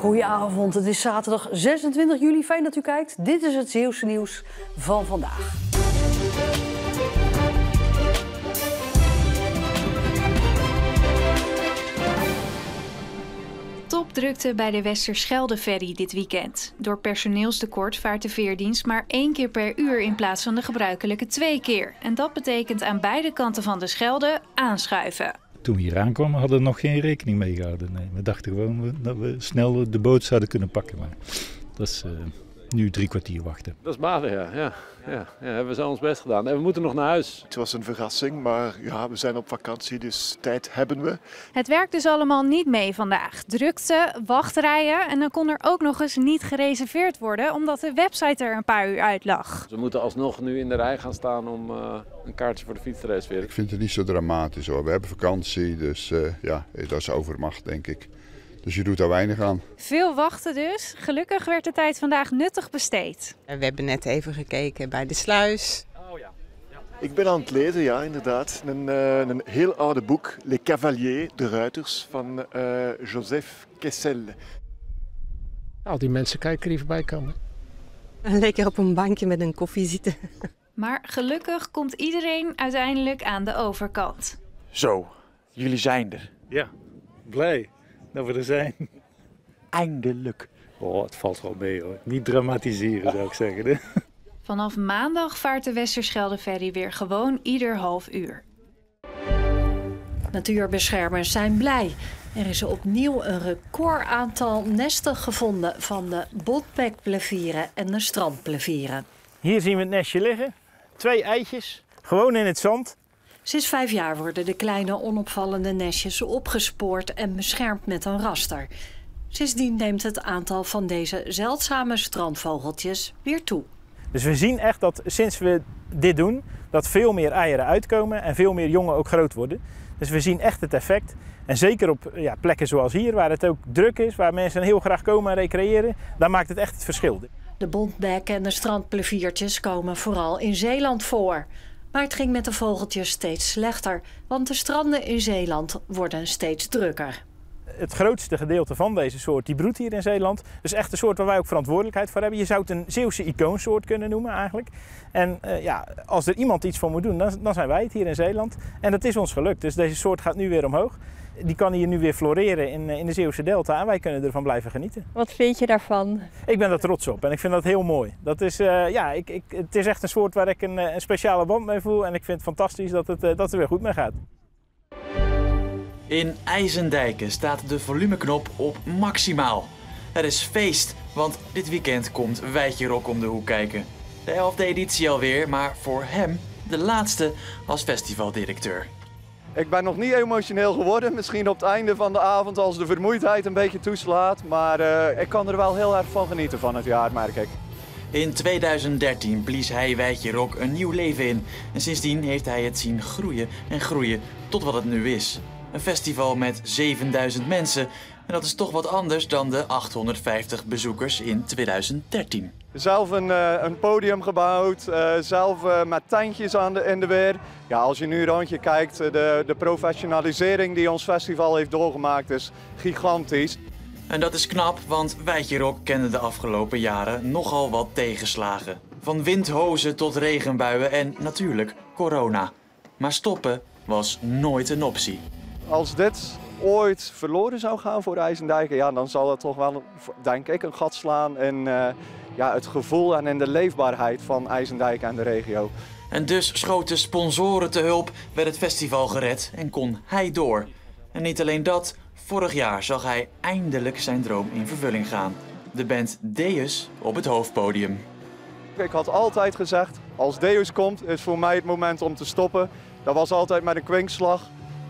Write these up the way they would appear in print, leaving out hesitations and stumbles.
Goedenavond, het is zaterdag 26 juli. Fijn dat u kijkt. Dit is het Zeeuwse nieuws van vandaag. Topdrukte bij de Westerschelde-ferry dit weekend. Door personeelstekort vaart de veerdienst maar 1 keer per uur in plaats van de gebruikelijke 2 keer. En dat betekent aan beide kanten van de Schelde aanschuiven. Toen we hier aankwamen hadden we nog geen rekening mee gehouden. Nee, we dachten gewoon dat we snel de boot zouden kunnen pakken. Maar dat is nu 3 kwartier wachten. Dat is matig, ja. We zijn ons best gedaan. En we moeten nog naar huis. Het was een verrassing, maar ja, we zijn op vakantie, dus tijd hebben we. Het werkt dus allemaal niet mee vandaag. Drukte, wachtrijen en dan kon er ook nog eens niet gereserveerd worden omdat de website er een paar uur uit lag. We moeten alsnog nu in de rij gaan staan om een kaartje voor de fiets te reserveren. Ik vind het niet zo dramatisch hoor. We hebben vakantie, dus ja, dat is overmacht denk ik. Dus je doet daar weinig aan. Veel wachten dus. Gelukkig werd de tijd vandaag nuttig besteed. We hebben net even gekeken bij de sluis. Oh ja. Ik ben aan het lezen, ja inderdaad. Een heel oude boek, Les Cavaliers, de Ruiters, van Joseph Kessel. Al die mensen kijken die voorbij komen. Lekker op een bankje met een koffie zitten. Maar gelukkig komt iedereen uiteindelijk aan de overkant. Zo, jullie zijn er. Ja, blij dat we er zijn. Eindelijk. Oh, het valt wel mee hoor. Niet dramatiseren zou ik zeggen. Hè? Vanaf maandag vaart de Westerschelde-ferry weer gewoon ieder half uur. Natuurbeschermers zijn blij. Er is opnieuw een recordaantal nesten gevonden van de botbekplevieren en de strandplevieren. Hier zien we het nestje liggen. 2 eitjes, gewoon in het zand. Sinds 5 jaar worden de kleine onopvallende nestjes opgespoord en beschermd met een raster. Sindsdien neemt het aantal van deze zeldzame strandvogeltjes weer toe. Dus we zien echt dat sinds we dit doen, dat veel meer eieren uitkomen en veel meer jongen ook groot worden. Dus we zien echt het effect. En zeker op plekken zoals hier, waar het ook druk is, waar mensen heel graag komen en recreëren, daar maakt het echt het verschil. De bontbek en de strandpleviertjes komen vooral in Zeeland voor. Maar het ging met de vogeltjes steeds slechter, want de stranden in Zeeland worden steeds drukker. Het grootste gedeelte van deze soort die broedt hier in Zeeland. Dus echt een soort waar wij ook verantwoordelijkheid voor hebben. Je zou het een Zeeuwse icoonsoort kunnen noemen eigenlijk. En als er iemand iets voor moet doen, dan zijn wij het hier in Zeeland. En dat is ons gelukt. Dus deze soort gaat nu weer omhoog. Die kan hier nu weer floreren in de Zeeuwse delta en wij kunnen ervan blijven genieten. Wat vind je daarvan? Ik ben er trots op en ik vind dat heel mooi. Dat is, het is echt een soort waar ik een speciale band mee voel en ik vind het fantastisch dat het er weer goed mee gaat. In IJsendijken staat de volumeknop op maximaal. Er is feest, want dit weekend komt Wijtje Rock om de hoek kijken. De 11e editie alweer, maar voor hem de laatste als festivaldirecteur. Ik ben nog niet emotioneel geworden, misschien op het einde van de avond als de vermoeidheid een beetje toeslaat. Maar ik kan er wel heel erg van genieten van het jaar, merk ik. In 2013 blies hij Wijtje Rock een nieuw leven in. En sindsdien heeft hij het zien groeien en groeien tot wat het nu is. Een festival met 7000 mensen. En dat is toch wat anders dan de 850 bezoekers in 2013. Zelf een podium gebouwd, zelf met tentjes in de weer. Ja, als je nu een rondje kijkt, de professionalisering die ons festival heeft doorgemaakt is gigantisch. En dat is knap, want Wijtje Rock kende de afgelopen jaren nogal wat tegenslagen. Van windhozen tot regenbuien en natuurlijk corona. Maar stoppen was nooit een optie. Als dit ooit verloren zou gaan voor IJsendijken, ja, dan zal het toch wel, denk ik, een gat slaan in het gevoel en in de leefbaarheid van IJsendijken en de regio. En dus schoten sponsoren te hulp, werd het festival gered en kon hij door. En niet alleen dat, vorig jaar zag hij eindelijk zijn droom in vervulling gaan. De band Deus op het hoofdpodium. Ik had altijd gezegd, als Deus komt, is voor mij het moment om te stoppen. Dat was altijd met een kwinkslag.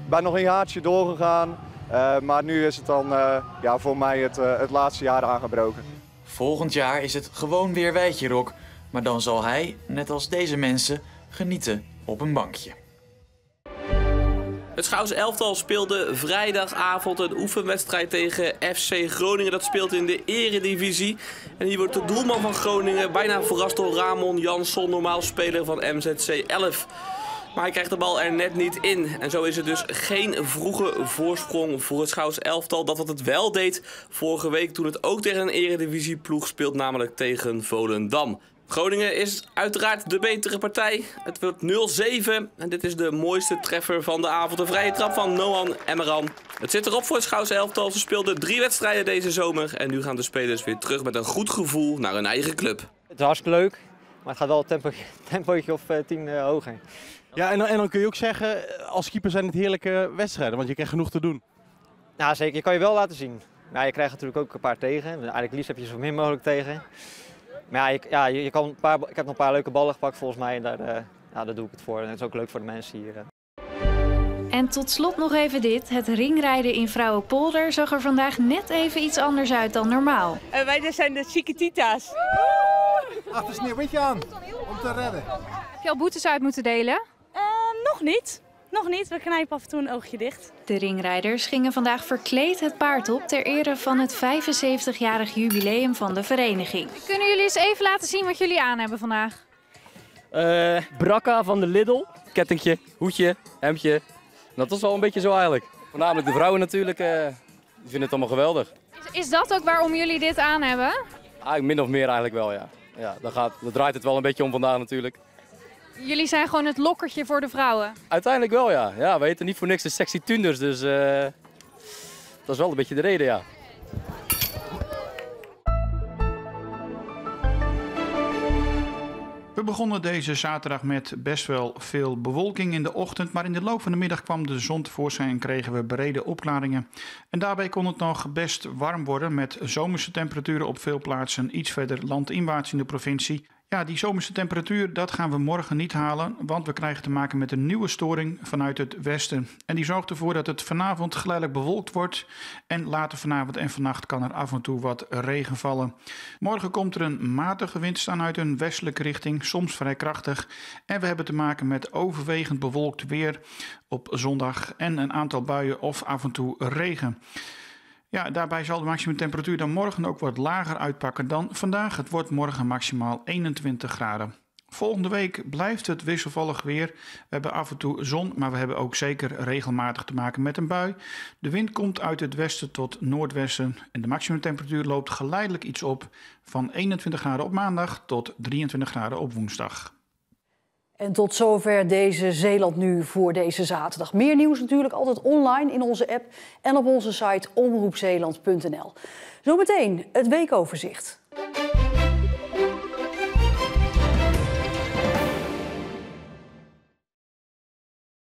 Ik ben nog een jaartje doorgegaan, maar nu is het dan voor mij het laatste jaar aangebroken. Volgend jaar is het gewoon weer Wijtje Rock, maar dan zal hij, net als deze mensen, genieten op een bankje. Het Schouwse elftal speelde vrijdagavond een oefenwedstrijd tegen FC Groningen. Dat speelt in de eredivisie. En hier wordt de doelman van Groningen bijna verrast door Ramon Jansson, normaal speler van MZC 11. Maar hij krijgt de bal er net niet in. En zo is het dus geen vroege voorsprong voor het Schouws elftal. Dat wat het wel deed vorige week toen het ook tegen een eredivisieploeg speelt, namelijk tegen Volendam. Groningen is uiteraard de betere partij. Het wordt 0-7 en dit is de mooiste treffer van de avond. Een vrije trap van Nohan Emmeran. Het zit erop voor het Schouws elftal. Ze speelden 3 wedstrijden deze zomer en nu gaan de spelers weer terug met een goed gevoel naar hun eigen club. Het is hartstikke leuk, maar het gaat wel een tempootje of 10 hoger. Ja, en dan kun je ook zeggen, als keeper zijn het heerlijke wedstrijden, want je krijgt genoeg te doen. Ja, zeker. Je kan je wel laten zien. Maar je krijgt natuurlijk ook een paar tegen. Eigenlijk liefst heb je zo min mogelijk tegen. Maar ja, je kan ik heb nog een paar leuke ballen gepakt volgens mij en daar doe ik het voor. En het is ook leuk voor de mensen hier. En tot slot nog even dit. Het ringrijden in Vrouwenpolder zag er vandaag net even iets anders uit dan normaal. Wij zijn de Chiquititas. Achter sneeuwwitje aan, om te redden. Heb je al boetes uit moeten delen? Nog niet. Nog niet, we knijpen af en toe een oogje dicht. De ringrijders gingen vandaag verkleed het paard op ter ere van het 75-jarig jubileum van de vereniging. Kunnen jullie eens even laten zien wat jullie aan hebben vandaag? Brakka van de Lidl. Kettingje, hoedje, hemdje. Dat is wel een beetje zo eigenlijk. Voornamelijk de vrouwen natuurlijk, die vinden het allemaal geweldig. Is dat ook waarom jullie dit aan hebben? Eigenlijk min of meer eigenlijk wel, ja. Ja, daar draait het wel een beetje om vandaag natuurlijk. Jullie zijn gewoon het lokkertje voor de vrouwen? Uiteindelijk wel, ja. Ja, we heten niet voor niks de Sexy Tunders, dus dat is wel een beetje de reden, ja. We begonnen deze zaterdag met best wel veel bewolking in de ochtend, maar in de loop van de middag kwam de zon tevoorschijn en kregen we brede opklaringen. En daarbij kon het nog best warm worden met zomerse temperaturen op veel plaatsen iets verder landinwaarts in de provincie. Ja, die zomerse temperatuur, dat gaan we morgen niet halen, want we krijgen te maken met een nieuwe storing vanuit het westen. En die zorgt ervoor dat het vanavond geleidelijk bewolkt wordt en later vanavond en vannacht kan er af en toe wat regen vallen. Morgen komt er een matige wind aan uit een westelijke richting, soms vrij krachtig. En we hebben te maken met overwegend bewolkt weer op zondag en een aantal buien of af en toe regen. Ja, daarbij zal de maximumtemperatuur dan morgen ook wat lager uitpakken dan vandaag. Het wordt morgen maximaal 21 graden. Volgende week blijft het wisselvallig weer. We hebben af en toe zon, maar we hebben ook zeker regelmatig te maken met een bui. De wind komt uit het westen tot noordwesten en de maximumtemperatuur loopt geleidelijk iets op van 21 graden op maandag tot 23 graden op woensdag. En tot zover deze Zeeland Nu voor deze zaterdag. Meer nieuws natuurlijk altijd online in onze app en op onze site omroepzeeland.nl. Zometeen het weekoverzicht.